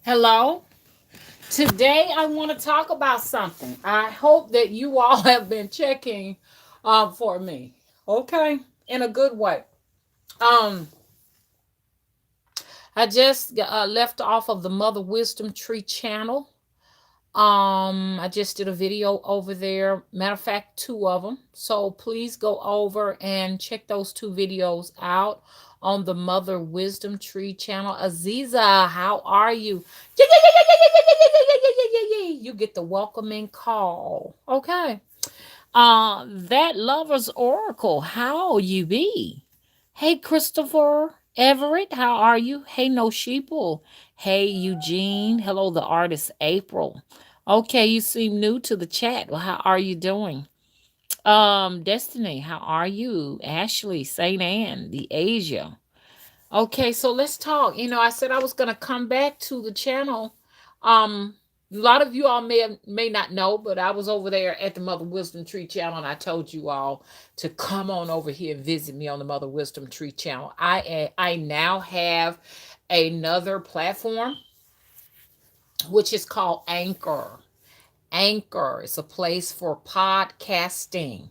Hello. Today I want to talk about something. I hope that you all have been checking for me. Okay? In a good way. Um I just left off of the Mother Wisdom Tree channel. I just did a video over there. Matter of fact, two of them. So please go over and check those two videos out on the Mother Wisdom Tree channel. Aziza, how are you? Yeah, yeah, yeah, yeah, yeah, yeah, yeah, yeah, yeah, yeah, yeah, yeah, yeah. You get the welcoming call. Okay. That lover's oracle, how you be? Hey, Christopher Everett, how are you? Hey, No Sheeple. Hey, Eugene. Hello, the artist April. Okay, you seem new to the chat. Well, how are you doing? Destiny, how are you? Ashley, Saint Anne, the Asia. Okay, so let's talk. I said I was gonna come back to the channel. A lot of you all may not know, but I was over there at the Mother Wisdom Tree channel, and I told you all to come on over here and visit me on the Mother Wisdom Tree channel. I now have another platform which is called Anchor. Anchor is a place for podcasting.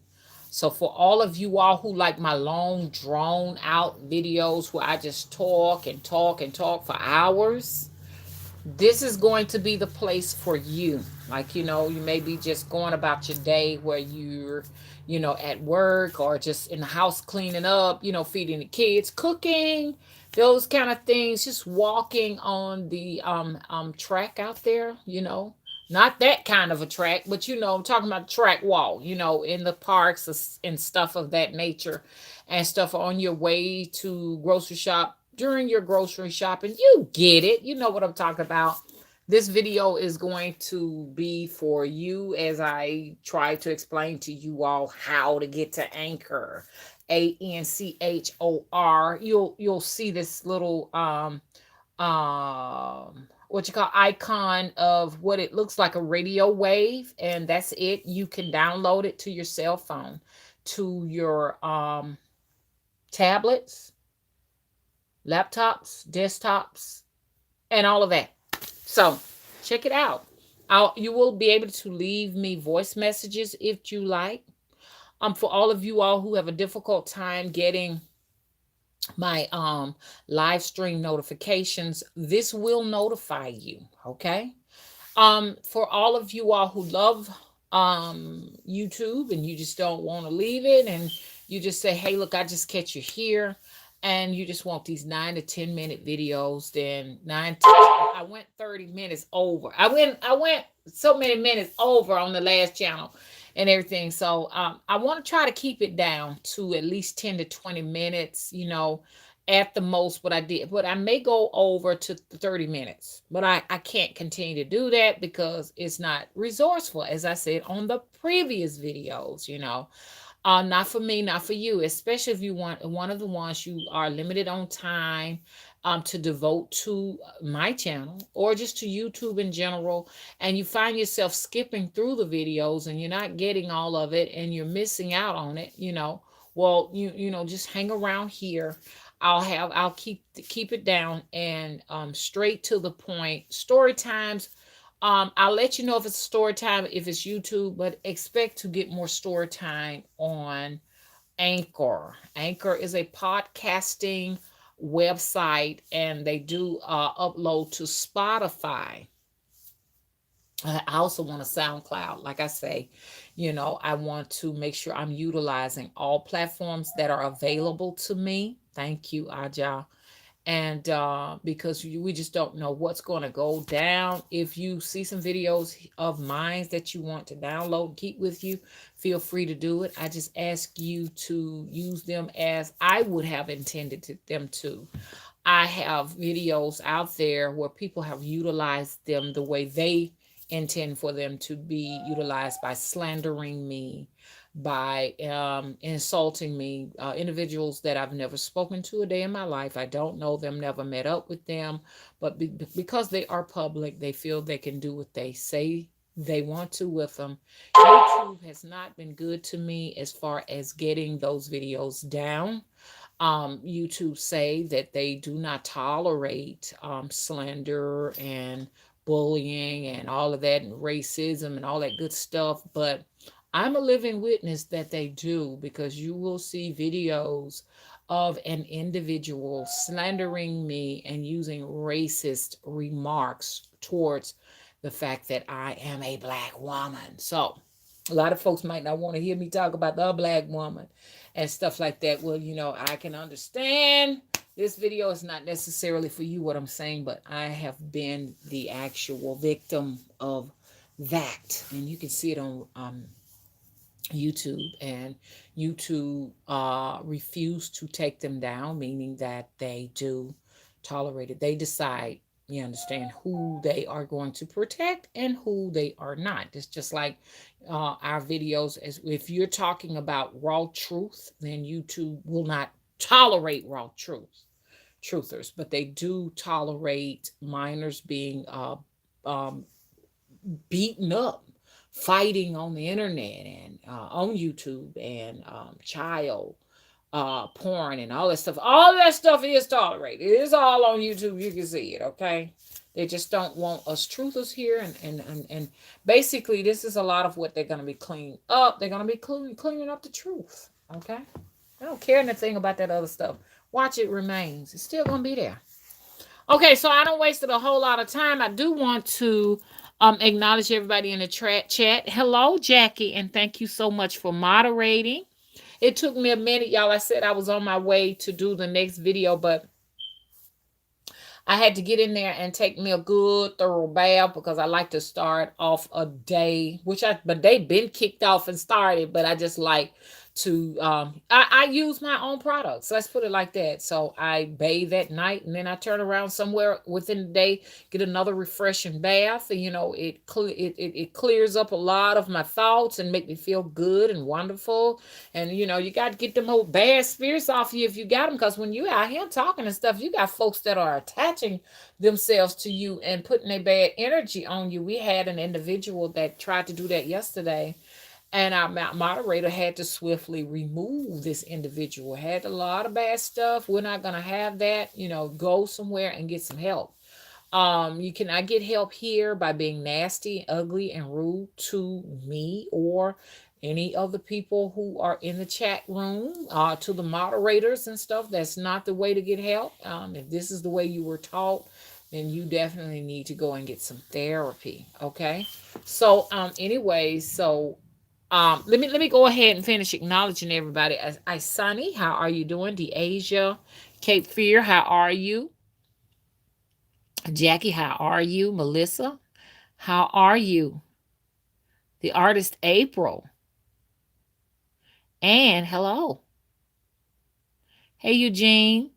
So for all of you all who like my long drawn out videos where I just talk and talk and talk for hours, this is going to be the place for you. Like, you may be just going about your day where you're, at work or just in the house cleaning up, feeding the kids, cooking, those kind of things, just walking on the track out there, not that kind of a track, but I'm talking about track walk, in the parks and stuff of that nature, and stuff on your way to grocery shop, during your grocery shopping. You get it. You know what I'm talking about. This video is going to be for you as I try to explain to you all how to get to Anchor. Anchor. You'll see this little what you call icon of what it looks like, a radio wave, and that's it. You can download it to your cell phone, to your tablets, laptops, desktops, and all of that. So check it out. You will be able to leave me voice messages if you like. For all of you all who have a difficult time getting my live stream notifications, this will notify you. Okay. For all of you all who love YouTube and you just don't want to leave it, and you just say, hey, look, I just catch you here, and you just want these 9 to 10 minute videos, then I went 30 minutes over. I went so many minutes over on the last channel and everything. So I want to try to keep it down to at least 10 to 20 minutes, at the most what I did. But I may go over to 30 minutes. But I can't continue to do that because it's not resourceful, as I said on the previous videos, not for me, not for you, especially if you want one of the ones you are limited on time to devote to my channel or just to YouTube in general, and you find yourself skipping through the videos and you're not getting all of it and you're missing out on it, well, just hang around here. I'll keep it down and straight to the point. Story times, I'll let you know if it's story time, if it's YouTube, but expect to get more story time on Anchor. Anchor is a podcasting website, and they do upload to Spotify. I also want a SoundCloud. Like I say, I want to make sure I'm utilizing all platforms that are available to me. Thank you, Aja. And because we just don't know what's going to go down. If you see some videos of mine that you want to download and keep with you, feel free to do it. I just ask you to use them as I would have intended them to. I have videos out there where people have utilized them the way they intend for them to be utilized, by slandering me, by insulting me, individuals that I've never spoken to a day in my life. I don't know them, never met up with them, but because they are public, they feel they can do what they say they want to with them. YouTube has not been good to me as far as getting those videos down. YouTube say that they do not tolerate slander and bullying and all of that and racism and all that good stuff. But I'm a living witness that they do, because you will see videos of an individual slandering me and using racist remarks towards the fact that I am a black woman. So a lot of folks might not want to hear me talk about the black woman and stuff like that. Well, I can understand this video is not necessarily for you, what I'm saying, but I have been the actual victim of that. And you can see it on YouTube, and YouTube refuse to take them down, meaning that they do tolerate it. They decide, you understand, who they are going to protect and who they are not. It's just like our videos. As if you're talking about raw truth, then YouTube will not tolerate raw truthers, but they do tolerate minors being um, beaten up, fighting on the internet and on YouTube, and child porn and all that stuff. All that stuff is tolerated. It is all on YouTube. You can see it. Okay. They just don't want us truthers here, and basically this is a lot of what they're going to be cleaning up. They're going to be cleaning up the truth. Okay. I don't care anything about that other stuff. Watch It Remains. It's still going to be there. Okay, so I don't waste a whole lot of time. I do want to acknowledge everybody in the chat. Hello, Jackie, and thank you so much for moderating. It took me a minute, y'all. I said I was on my way to do the next video, but I had to get in there and take me a good thorough bath, because I like to start off a day, but they've been kicked off and started, but I just like to I use my own products. Let's put it like that. So I bathe at night, and then I turn around somewhere within the day, get another refreshing bath. And, it clears up a lot of my thoughts and make me feel good and wonderful. And you got to get them old bad spirits off you if you got them, because when you out here talking and stuff, you got folks that are attaching themselves to you and putting a bad energy on you. We had an individual that tried to do that yesterday, and our moderator had to swiftly remove this individual. Had a lot of bad stuff. We're not going to have that. Go somewhere and get some help. You cannot get help here by being nasty, ugly, and rude to me or any of the people who are in the chat room, to the moderators and stuff. That's not the way to get help. If this is the way you were taught, then you definitely need to go and get some therapy. Okay. So, let me go ahead and finish acknowledging everybody. Sunny, how are you doing? DeAsia, Cape Fear, how are you? Jackie, how are you? Melissa, how are you? The artist April, and hello. Hey, Eugene.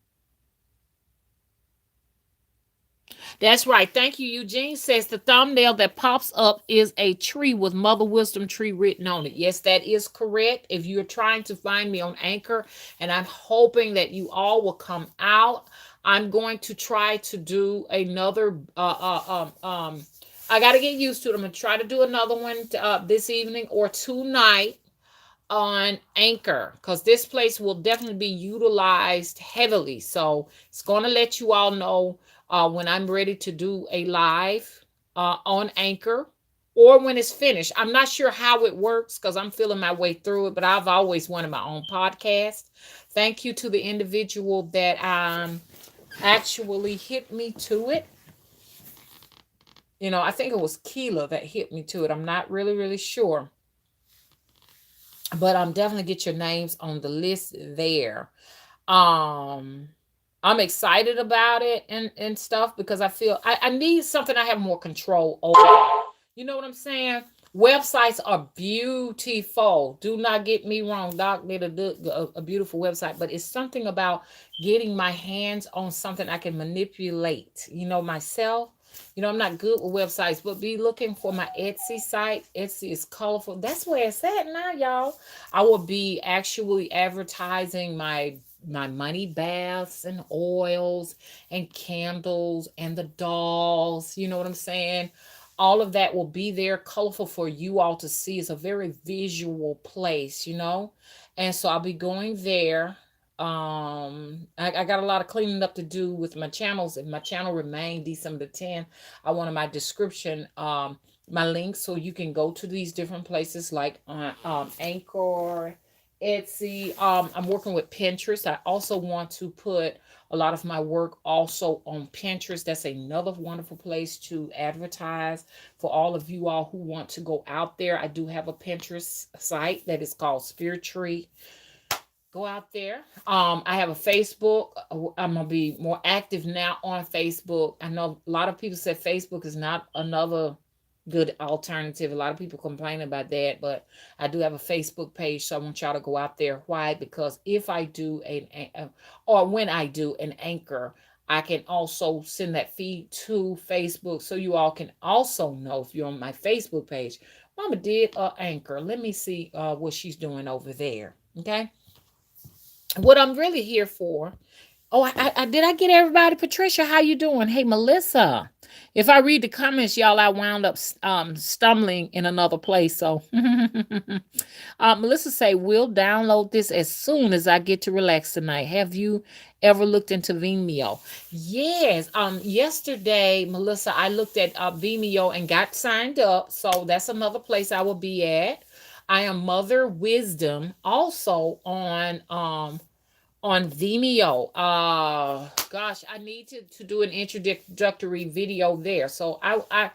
That's right. Thank you. Eugene says the thumbnail that pops up is a tree with Mother Wisdom Tree written on it. Yes, that is correct. If you're trying to find me on Anchor, and I'm hoping that you all will come out, I'm going to try to do another. I got to get used to it. I'm going to try to do another one this evening or tonight on Anchor, because this place will definitely be utilized heavily. So it's going to let you all know when I'm ready to do a live on Anchor, or when it's finished. I'm not sure how it works, because I'm feeling my way through it, but I've always wanted my own podcast. Thank you to the individual that actually hit me to it. I think it was Keela that hit me to it. I'm not really sure, but definitely get your names on the list there. I'm excited about it and stuff, because I feel I need something I have more control over. You know what I'm saying? Websites are beautiful. Do not get me wrong. Doc did a beautiful website, but it's something about getting my hands on something I can manipulate, myself. I'm not good with websites, but be looking for my Etsy site. Etsy is colorful. That's where it's at now, y'all. I will be actually advertising my money baths and oils and candles and the dolls. You know what I'm saying? All of that will be there, colorful for you all to see. It's a very visual place, And so I'll be going there. I got a lot of cleaning up to do with my channels. If my channel remained December 10, I wanted my description, my links, so you can go to these different places like on Anchor, Etsy. I'm working with Pinterest. I also want to put a lot of my work also on Pinterest. That's another wonderful place to advertise for all of you all who want to go out there. I do have a Pinterest site that is called Spirit Tree. Go out there. I have a Facebook. I'm gonna be more active now on Facebook. I know a lot of people said Facebook is not another good alternative. A lot of people complain about that, but I do have a Facebook page, so I want y'all to go out there. Why? Because if I do or when I do an anchor, I can also send that feed to Facebook, so you all can also know if you're on my Facebook page. Mama did anchor. Let me see what she's doing over there. Okay, what I'm really here for. Oh, I did I get everybody? Patricia, how you doing? Hey, Melissa. If I read the comments, y'all, I wound up stumbling in another place. So, Melissa say we'll download this as soon as I get to relax tonight. Have you ever looked into Vimeo? Yes. Yesterday, Melissa, I looked at Vimeo and got signed up. So that's another place I will be at. I am Mother Wisdom also on Vimeo. Gosh, I need to do an introductory video there. So I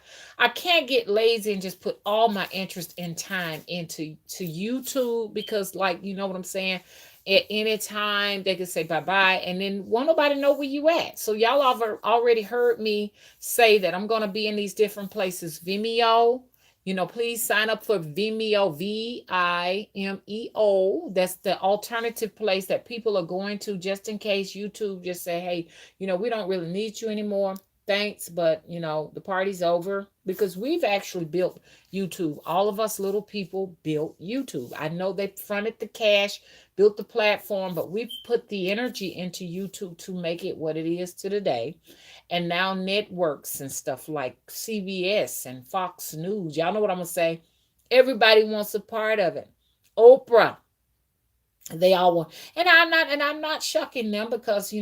can't get lazy and just put all my interest and time into YouTube, because like, you know what I'm saying? At any time they can say bye bye, and then won't nobody know where you at. So y'all have already heard me say that I'm gonna be in these different places. Vimeo, please sign up for Vimeo, Vimeo. That's the alternative place that people are going to, just in case YouTube just say, hey, we don't really need you anymore. Thanks, but the party's over, because we've actually built YouTube. All of us little people built YouTube. I know they fronted the cash, built the platform, but we've put the energy into YouTube to make it what it is to today. And now networks and stuff like CBS and Fox News. Y'all know what I'm gonna say. Everybody wants a part of it. Oprah, they all want, and I'm not shucking them, because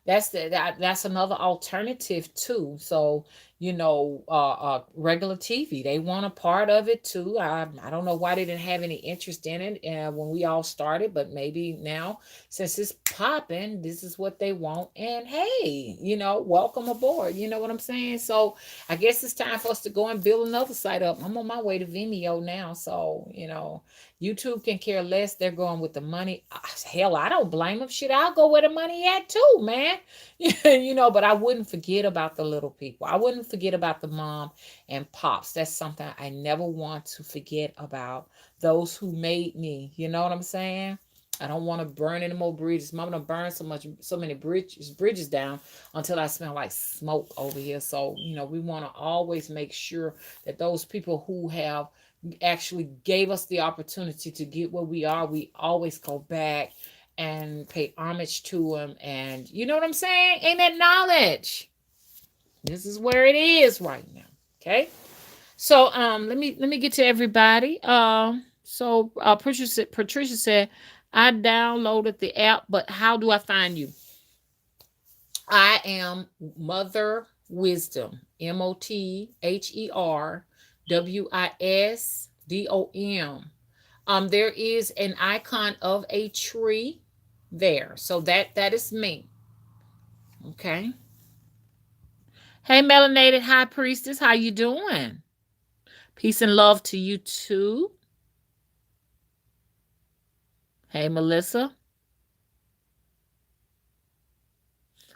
that's another alternative too. So regular TV, they want a part of it too. I don't know why they didn't have any interest in it when we all started, but maybe now, since it's popping, this is what they want. And hey, welcome aboard. You know what I'm saying? So I guess it's time for us to go and build another site up. I'm on my way to Vimeo now, so YouTube can care less. They're going with the money. Hell, I don't blame them. Shit, I'll go where the money at too, man. But I wouldn't forget about the little people. I wouldn't forget about the mom and pops. That's something I never want to forget about. Those who made me. You know what I'm saying? I don't want to burn any more bridges. Mama done burn so many bridges down until I smell like smoke over here. So, we want to always make sure that those people who have actually gave us the opportunity to get where we are, we always go back and pay homage to them. And you know what I'm saying? Ain't that knowledge? This is where it is right now. Okay. So let me get to everybody. Patricia said, I downloaded the app, but how do I find you? I am Mother Wisdom, MOTHERWISDOM. There is an icon of a tree there, so that is me. Okay. Hey, melanated high priestess, how you doing? Peace and love to you too. Hey, Melissa.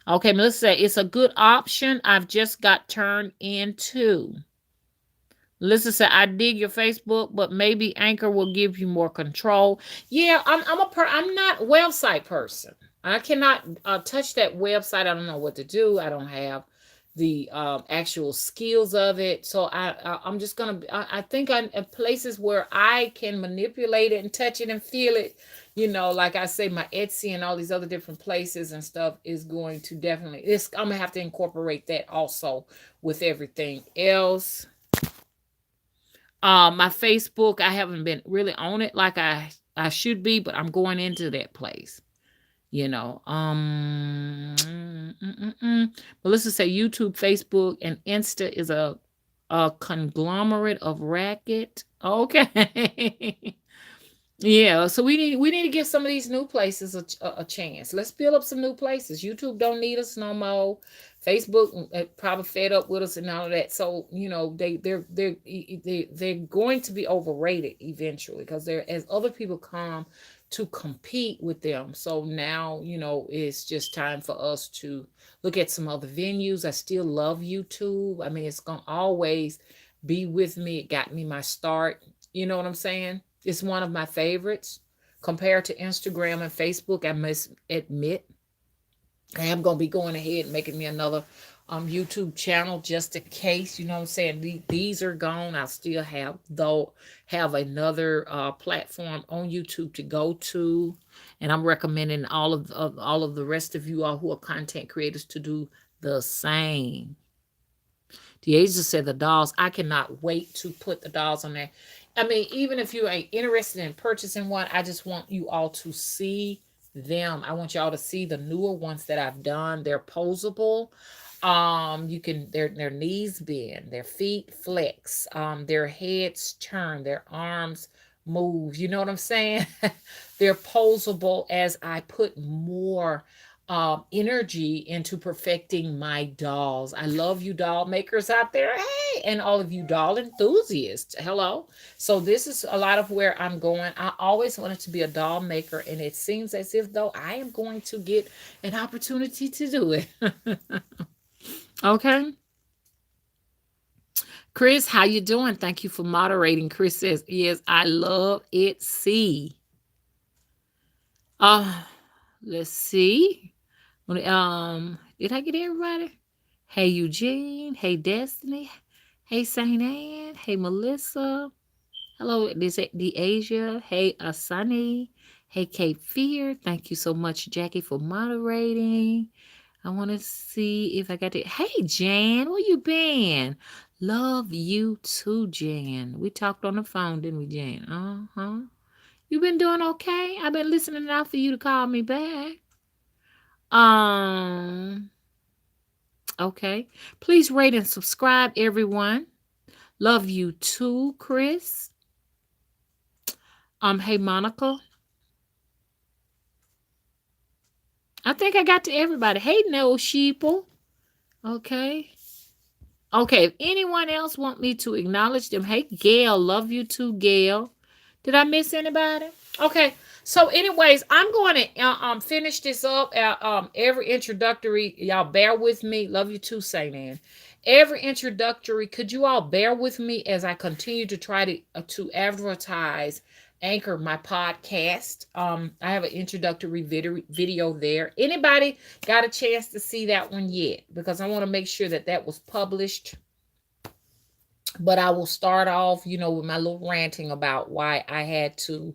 Okay, Melissa said, it's a good option. I've just got turned into. Melissa said, I dig your Facebook, but maybe Anchor will give you more control. Yeah, I'm not a website person. I cannot touch that website. I don't know what to do. I don't have the actual skills of it. So I'm just gonna. I think I'm in places where I can manipulate it and touch it and feel it. Like I say, my Etsy and all these other different places and stuff is going to definitely. I'm gonna have to incorporate that also with everything else. My Facebook, I haven't been really on it like I should be, but I'm going into that place. you know. Melissa say YouTube, Facebook, and Insta is a conglomerate of racket. Okay. Yeah, so we need to give some of these new places a chance. Let's build up some new places. YouTube don't need us no more. Facebook probably fed up with us and all of that. So they're going to be overrated eventually because they're as other people come to compete with them. So now it's just time for us to look at some other venues. I still love YouTube. I mean, it's gonna always be with me. It got me my start. You know what I'm saying? It's one of my favorites compared to Instagram and Facebook. I must admit, I am going to be going ahead and making me another YouTube channel just in case. You know what I'm saying? These are gone. I still have another platform on YouTube to go to, and I'm recommending all of the rest of you all who are content creators to do the same. Deasia said the dolls. I cannot wait to put the dolls on there. I mean, even if you ain't interested in purchasing one, I just want you all to see them. I want y'all to see the newer ones that I've done. They're posable. You can their knees bend, their feet flex, their heads turn, their arms move. You know what I'm saying? They're posable as I put more energy into perfecting my dolls. I love you doll makers out there. Hey, and all of you doll enthusiasts. Hello. So this is a lot of where I'm going. I always wanted to be a doll maker, and it seems as if though I am going to get an opportunity to do it. Okay. Chris, how you doing? Thank you for moderating. Chris says, yes, I love it. See. Uh, let's see. Did I get everybody? Hey Eugene. Hey Destiny. Hey Saint Anne. Hey Melissa. Hello, this is the Asia. Hey Asani. Hey Cape Fear. Thank you so much, Jackie, for moderating. I want to see if I got it. Hey Jan, where you been? Love you too, Jan. We talked on the phone, didn't we, Jan? Uh-huh. You been doing okay? I've been listening out for you to call me back. Um, okay. Please rate and subscribe, everyone. Love you too, Chris. Hey Monica. I think I got to everybody. Hey no sheeple. Okay. Okay. If anyone else want me to acknowledge them, hey Gail, love you too, Gail. Did I miss anybody? Okay. So, anyways, I'm going to finish this up. Every introductory, y'all bear with me. Love you too, Saint Anne. Every introductory, could you all bear with me as I continue to try to advertise Anchor my podcast? I have an introductory video there. Anybody got a chance to see that one yet? Because I want to make sure that that was published. But I will start off, with my little ranting about why I had to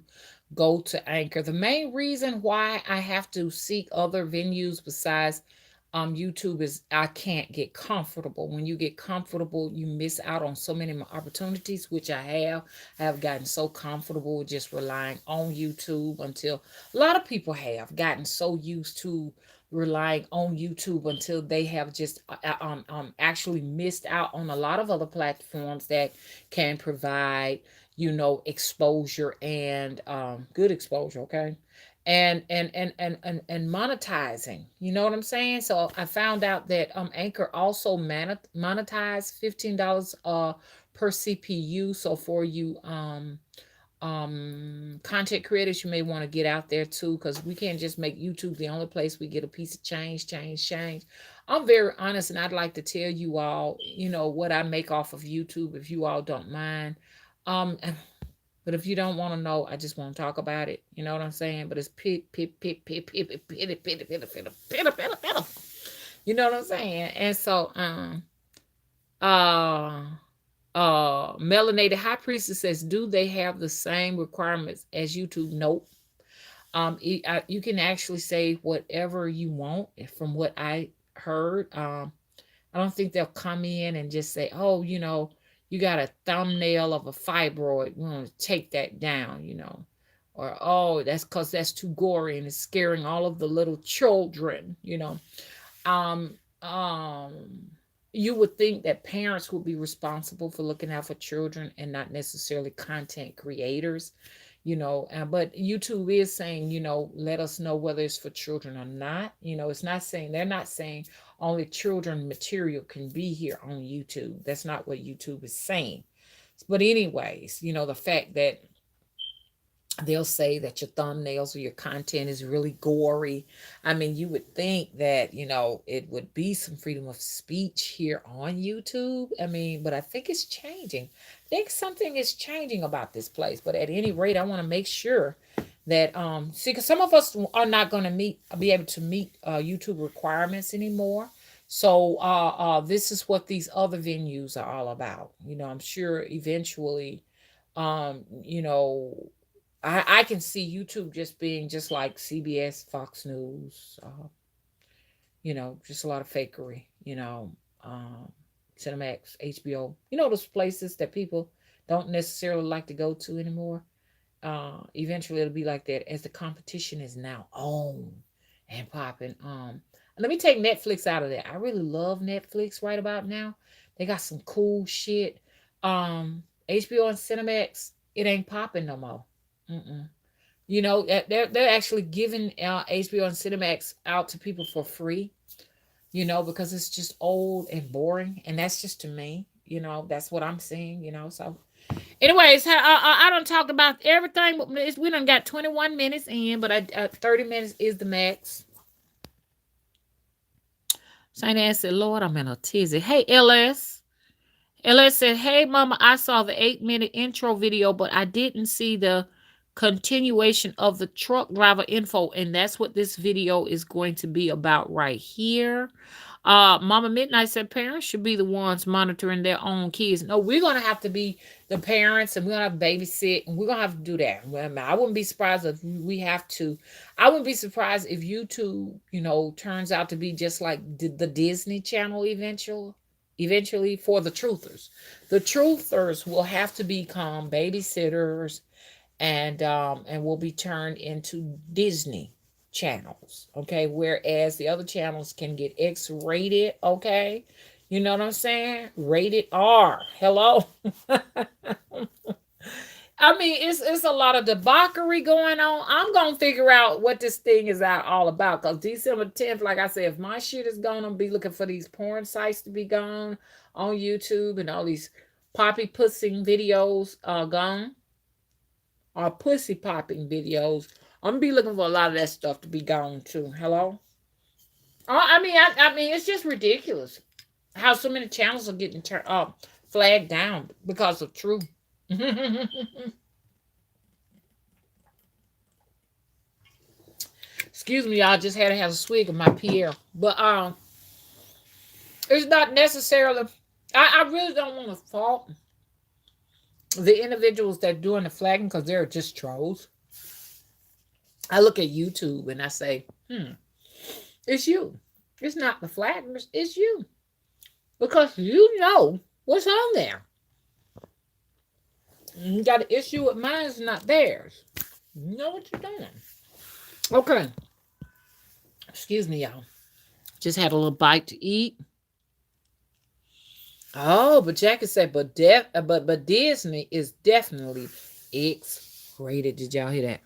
go to Anchor. The main reason why I have to seek other venues besides YouTube is I can't get comfortable. When you get comfortable, you miss out on so many more opportunities, which I have. I have gotten so comfortable with just relying on YouTube until a lot of people have gotten so used to relying on YouTube until they have just actually missed out on a lot of other platforms that can provide exposure and good exposure, okay, and monetizing. You know what I'm saying? So I found out that Anchor also monetize $15 per CPU. So for you content creators, you may want to get out there too, because we can't just make YouTube the only place we get a piece of change. I'm very honest, and I'd like to tell you all what I make off of YouTube, if you all don't mind. But if you don't want to know, I just want to talk about it. You know what I'm saying? But it's you know what I'm saying? And so uh Melanated High Priestess says, do they have the same requirements as YouTube? Nope. You can actually say whatever you want. From what I heard, I don't think they'll come in and just say, oh, you got a thumbnail of a fibroid, we want to take that down, or oh, that's because that's too gory and it's scaring all of the little children, um um you would think that parents would be responsible for looking out for children and not necessarily content creators, but YouTube is saying, let us know whether it's for children or not. It's not saying, they're not saying only children material can be here on YouTube. That's not what YouTube is saying. But anyways, the fact that they'll say that your thumbnails or your content is really gory. I mean, you would think that, it would be some freedom of speech here on YouTube. I mean, but I think it's changing. I think something is changing about this place. But at any rate, I want to make sure that see, because some of us are not going to be able to meet YouTube requirements anymore. So this is what these other venues are all about. I'm sure eventually um, you know, I can see YouTube just being just like CBS, Fox News, just a lot of fakery, um, Cinemax, HBO, those places that people don't necessarily like to go to anymore. Eventually it'll be like that as the competition is now on and popping. Let me take Netflix out of that. I really love Netflix right about now. They got some cool shit. HBO and Cinemax, it ain't popping no more. Mm-mm. They're actually giving HBO and Cinemax out to people for free. Because it's just old and boring, and that's just to me. That's what I'm seeing. So, anyways, I don't talk about everything, but we done got 21 minutes in, but 30 minutes is the max. Saint Anne said, "Lord, I'm in a tizzy." Hey, LS. LS said, "Hey, Mama, I saw the 8-minute intro video, but I didn't see the continuation of the truck driver info, and that's what this video is going to be about right here." Mama Midnight said, "Parents should be the ones monitoring their own kids." No, we're gonna have to be the parents, and we're gonna have to babysit, and we're gonna have to do that. I wouldn't be surprised if we have to. I wouldn't be surprised if YouTube, turns out to be just like the Disney Channel eventually for the truthers. The truthers will have to become babysitters and will be turned into Disney channels, okay? Whereas the other channels can get X-rated, okay? You know what I'm saying? Rated R. Hello. I mean, it's a lot of debauchery going on. I'm gonna figure out what this thing is all about. Cause December 10th, like I said, if my shit is gone, I'm be looking for these porn sites to be gone on YouTube and all these poppy pussing videos gone, or pussy popping videos. I'm gonna be looking for a lot of that stuff to be gone too. Hello. I mean, it's just ridiculous how so many channels are getting flagged down because of truth. Excuse me, y'all. Just had to have a swig of my Pierre, but it's not necessarily. I really don't want to fault the individuals that doing the flagging because they're just trolls. I look at YouTube and I say, it's you. It's not the flaggers. It's you, because you know what's on there. You got an issue with mine, it's not theirs. You know what you're doing. Okay. Excuse me, y'all. Just had a little bite to eat. Oh, but Jackie said, but Disney is definitely X-rated. Did y'all hear that?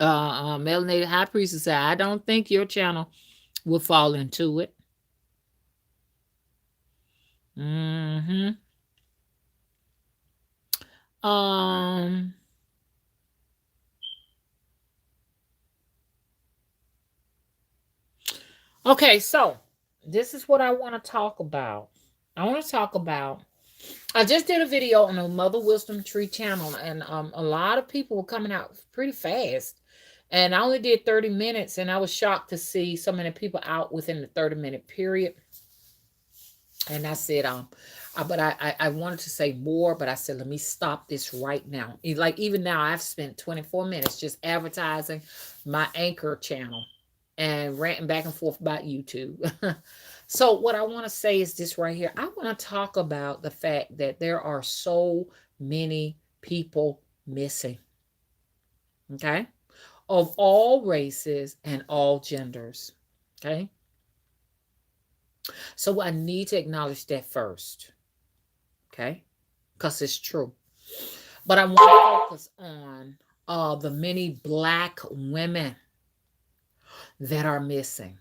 Melanated High Priestess said, "I don't think your channel will fall into it." Mm-hmm. Um. Okay, so this is what I want to talk about. I just did a video on the Mother Wisdom Tree channel, and a lot of people were coming out pretty fast. And I only did 30 minutes, and I was shocked to see so many people out within the 30-minute period. And I said, but I wanted to say more, but I said, let me stop this right now. Like, even now, I've spent 24 minutes just advertising my Anchor channel and ranting back and forth about YouTube. So what I want to say is this right here. I want to talk about the fact that there are so many people missing. Okay. Of all races and all genders. Okay. So I need to acknowledge that first. Okay. Because it's true. But I want to focus on the many black women that are missing.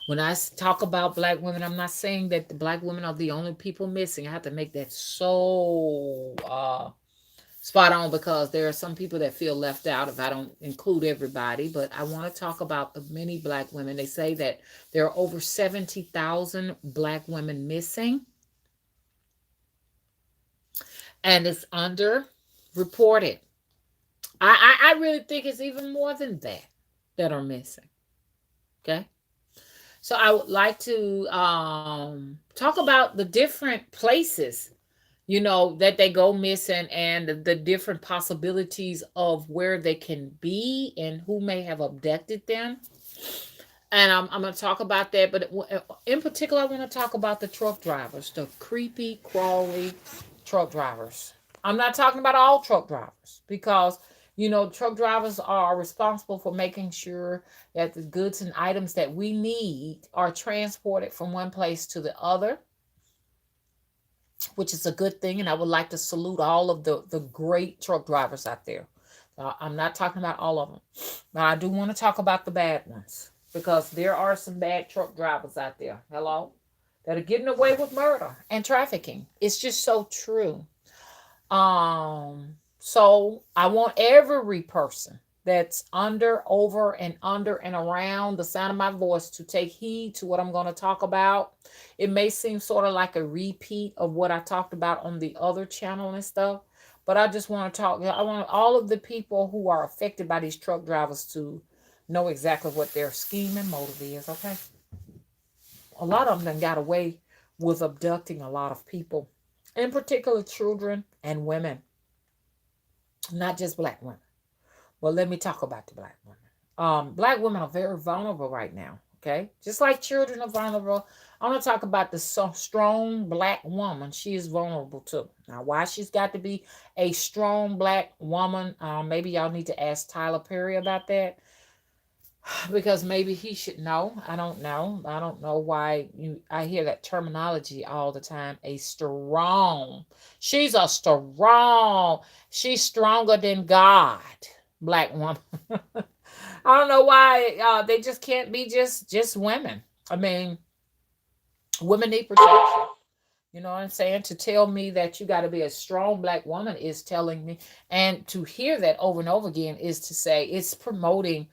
When I talk about black women, I'm not saying that the black women are the only people missing. I have to make that so spot on, because there are some people that feel left out if I don't include everybody. But I want to talk about the many black women. They say that there are over 70,000 black women missing, and it's under reported. I really think it's even more than that are missing. Okay. So I would like to talk about the different places, that they go missing, and the different possibilities of where they can be and who may have abducted them. And I'm going to talk about that. But in particular, I want to talk about the truck drivers, the creepy, crawly truck drivers. I'm not talking about all truck drivers, because, truck drivers are responsible for making sure that the goods and items that we need are transported from one place to the other, which is a good thing. And I would like to salute all of the great truck drivers out there. I'm not talking about all of them, but I do want to talk about the bad ones, because there are some bad truck drivers out there. Hello? That are getting away with murder and trafficking. It's just so true. So I want every person that's under, over, and under and around the sound of my voice to take heed to what I'm going to talk about. It may seem sort of like a repeat of what I talked about on the other channel and stuff, but I just want to talk. I want all of the people who are affected by these truck drivers to know exactly what their scheme and motive is. Okay. A lot of them got away with abducting a lot of people, in particular children and women, not just black women. Well, let me talk about the black women. Black women are very vulnerable right now. Okay, just like children are vulnerable. I'm gonna talk about the strong black woman. She is vulnerable too. Now, why she's got to be a strong black woman? Maybe y'all need to ask Tyler Perry about that, because maybe he should know. I don't know. I don't know why I hear that terminology all the time. A strong. She's a strong. She's stronger than God. Black woman. I don't know why they just can't be just women. I mean, women need protection. You know what I'm saying? To tell me that you got to be a strong black woman is telling me, and to hear that over and over again is to say it's promoting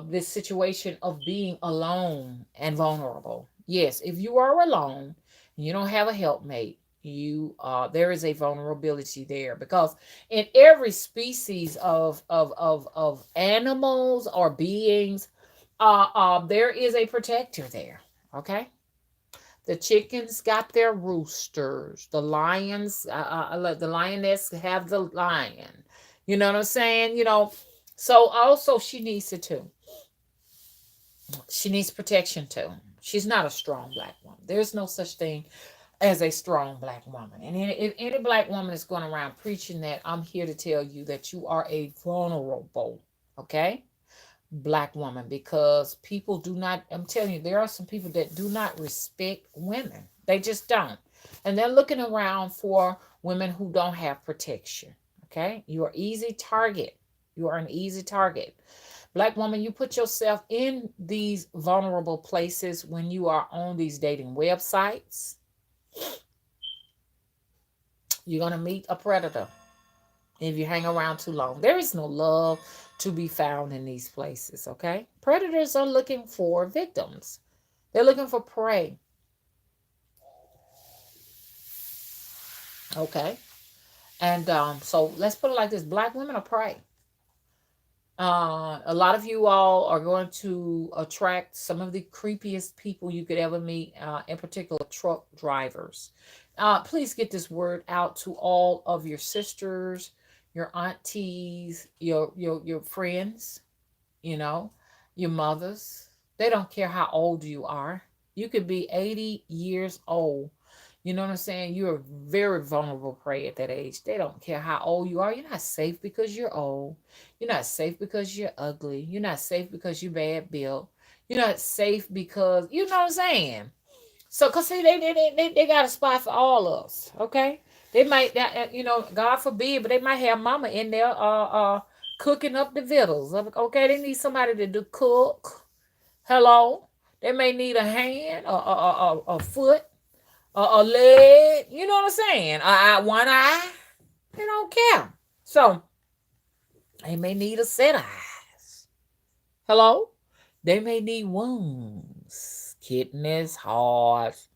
this situation of being alone and vulnerable. Yes, if you are alone, you don't have a helpmate. There is a vulnerability there, because in every species of animals or beings, there is a protector there. Okay. The chickens got their roosters. The lions, the lioness have the lion. You know what I'm saying? So also she needs it too. She needs protection too. She's not a strong black woman. There's no such thing as a strong black woman. And if any black woman is going around preaching that, I'm here to tell you that you are a vulnerable, okay, black woman, because people do not, I'm telling you, there are some people that do not respect women. They just don't. And they're looking around for women who don't have protection. Okay? You are easy target. You are an easy target. Black woman, you put yourself in these vulnerable places when you are on these dating websites. You're going to meet a predator if you hang around too long. There is no love to be found in these places, okay? Predators are looking for victims. They're looking for prey. Okay? And so let's put it like this. Black women are prey. A lot of you all are going to attract some of the creepiest people you could ever meet, in particular truck drivers. Please get this word out to all of your sisters, your aunties, your friends, you know, your mothers. They don't care how old you are. You could be 80 years old. You know what I'm saying? You're a very vulnerable prey at that age. They don't care how old you are. You're not safe because you're old. You're not safe because you're ugly. You're not safe because you're bad built. You're not safe because, you know what I'm saying? So, cause see, they got a spot for all of us. Okay, they might, God forbid, but they might have mama in there, cooking up the victuals. Okay, they need somebody to do cook. Hello, they may need a hand, a foot, a leg. You know what I'm saying? One eye. They don't care. So they may need a set of eyes. Hello, they may need wounds, kidneys, hearts,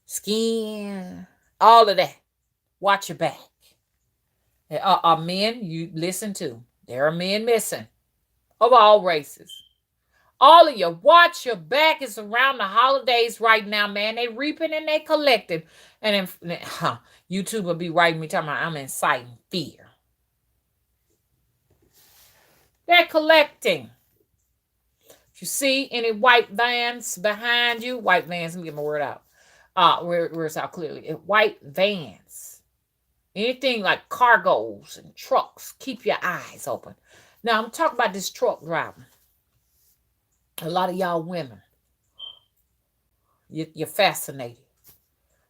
skin, all of that. Watch your back. Are men you listen to? There are men missing of all races. All of you, watch your back. It's around the holidays right now, man. They reaping and they collecting. And then YouTube will be writing me talking about I'm inciting fear. They're collecting. If you see any white vans behind you, white vans, let me get my word out. Where it's out clearly. White vans. Anything like cargos and trucks, keep your eyes open. Now, I'm talking about this truck driver. A lot of y'all women, you're fascinated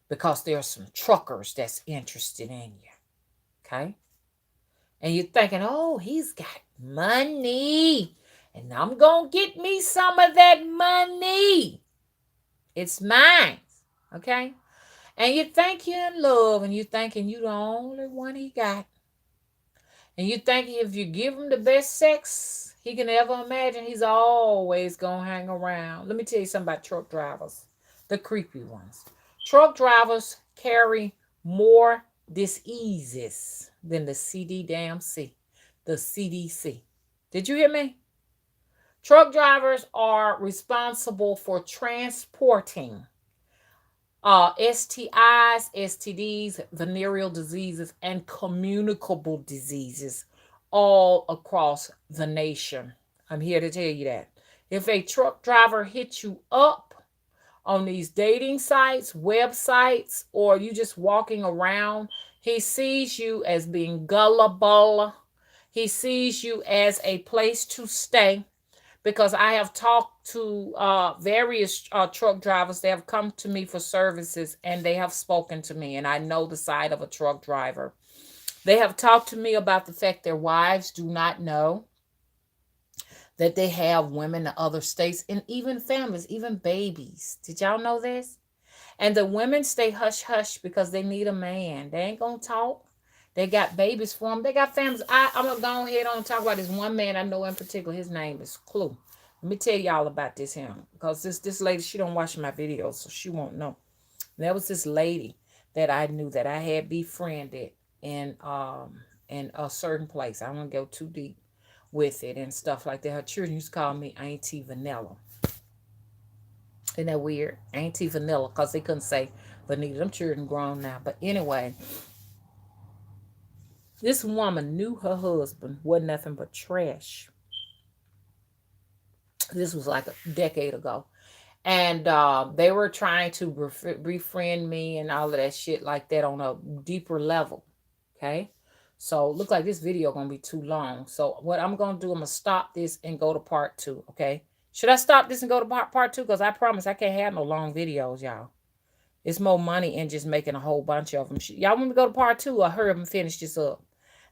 because there are some truckers that's interested in you. Okay? And you're thinking, oh, he's got money. And I'm going to get me some of that money. It's mine. Okay? And you think you're in love and you're thinking you're the only one he got. And you think if you give him the best sex he can ever imagine, he's always going to hang around. Let me tell you something about truck drivers, the creepy ones. Truck drivers carry more diseases than the CDC. The CDC. Did you hear me? Truck drivers are responsible for transporting STIs, STDs, venereal diseases, and communicable diseases all across the nation. I'm here to tell you that. If a truck driver hits you up on these dating sites, websites, or you just walking around, he sees you as being gullible. He sees you as a place to stay. Because I have talked to various truck drivers. They have come to me for services and they have spoken to me. And I know the side of a truck driver. They have talked to me about the fact their wives do not know that they have women in other states and even families, even babies. Did y'all know this? And the women stay hush hush because they need a man. They ain't going to talk. They got babies for them. They got families. I'm going to go ahead on and talk about this one man I know in particular. His name is Clue. Let me tell y'all about this him. Because this lady, she don't watch my videos, so she won't know. And there was this lady that I knew that I had befriended in a certain place. I don't want to go too deep with it and stuff like that. Her children used to call me Auntie Vanilla. Isn't that weird? Auntie Vanilla, because they couldn't say Vanita. Them children grown now. But anyway, this woman knew her husband wasn't nothing but trash. This was like a decade ago. And they were trying to befriend me and all of that shit like that on a deeper level. Okay? So look like this video going to be too long. So what I'm going to do, I'm going to stop this and go to part 2. Okay? Should I stop this and go to part 2? Because I promise I can't have no long videos, y'all. It's more money in just making a whole bunch of them. Y'all want me to go to part 2 or hurry up and finish this up?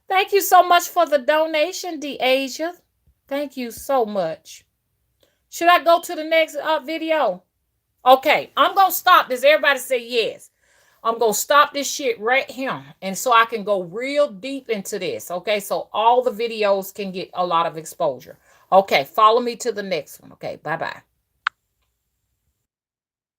Thank you so much for the donation, Deasia. Thank you so much. Should I go to the next video? Okay, I'm going to stop this. Everybody say yes. I'm going to stop this shit right here. And so I can go real deep into this. Okay, so all the videos can get a lot of exposure. Okay, follow me to the next one. Okay, bye-bye.